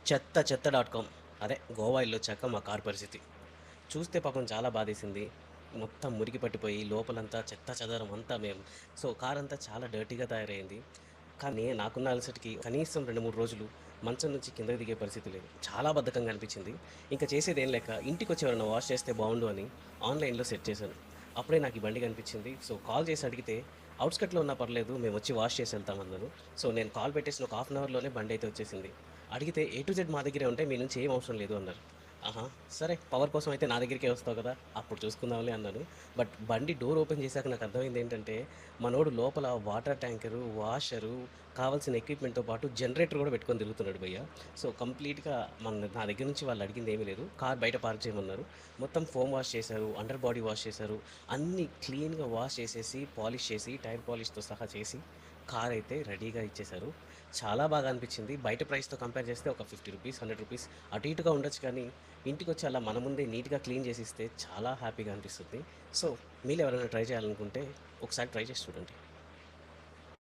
చెత్త.com అదే గోవా ఎళ్ళొచ్చాక మా కారు పరిస్థితి. చూస్తే పాపం చాలా బాధేసింది. మొత్తం మురికి పట్టిపోయి లోపలంతా చెత్తా చెదారం అంతా మేము కారంతా చాలా డర్టీగా తయారయింది. కానీ నాకున్న అలసటకి కనీసం 2, 3 రోజులు మంచం నుంచి కిందకి దిగే పరిస్థితి లేదు. చాలా బద్ధకంగా అనిపించింది. ఇంక చేసేదేం లేక ఇంటికొచ్చి ఎవరైనా వాష్ చేస్తే బావుండు అని ఆన్‌లైన్‌లో సెట్ చేశాను. అప్పుడే నాకు ఈ బండి కనిపించింది. కాల్ చేసి అడిగితే ఔట్‌స్కట్‌లో ఉన్నా పర్లేదు మేమొచ్చి వాష్ చేసి ఎళ్తామన్నారు. నేను కాల్ పెట్టేసిన ఒక హాఫ్ అన్ అవర్‌లోనే బండయితే వచ్చేసింది. అడిగితే ఏ టు జెడ్ మా దగ్గరే ఉంటాయి. మీ నుంచి ఏం అవసరం లేదు అన్నారు. ఆహా! సరే పవర్ కోసం అయితే నా దగ్గరికే వస్తావు కదా! అప్పుడు చూసుకుందాంలే అన్నాను. బట్ బండి డోర్ ఓపెన్ చేశాక నాకు అర్థమైందేంటంటే, మనోడు లోపల వాటర్ ట్యాంకరు, వాషరు, కావాల్సిన ఎక్విప్‌మెంట్‌తో పాటు జనరేటర్ గూడా పెట్టుకొని తిరుగుతున్నాడు భయ్య. కంప్లీట్‌గా నా దగ్గర నుంచి వాళ్ళు అడిగిందేమీ లేదు. కార్ బయట పార్క్ చేయమన్నారు. మొత్తం ఫోమ్ వాష్ చేశారు, అండర్ బాడీ వాష్ చేశారు. అన్నీ క్లీన్‌గా వాష్ చేసేసి, పాలిష్ చేసి, టైర్ పాలిష్‌తో సహా చేసి, కారైతే రెడీగా ఇచ్చేశారు. చాలా బాగా అనిపించింది. బయట ప్రైస్‌తో కంపేర్ చేస్తే ఒక రూ. 50, రూ. 100 అటు ఇటుగా ఉండొచ్చు కానీ, ఇంటికొచ్చి అలా మన ముందే నీట్‌గా క్లీన్ చేసిస్తే చాలా హ్యాపీగా అనిపిస్తుంది. సో, మీరెవరైనా ట్రై చేయాలనుకుంటే ఒకసారి ట్రై చేసి చూడండి.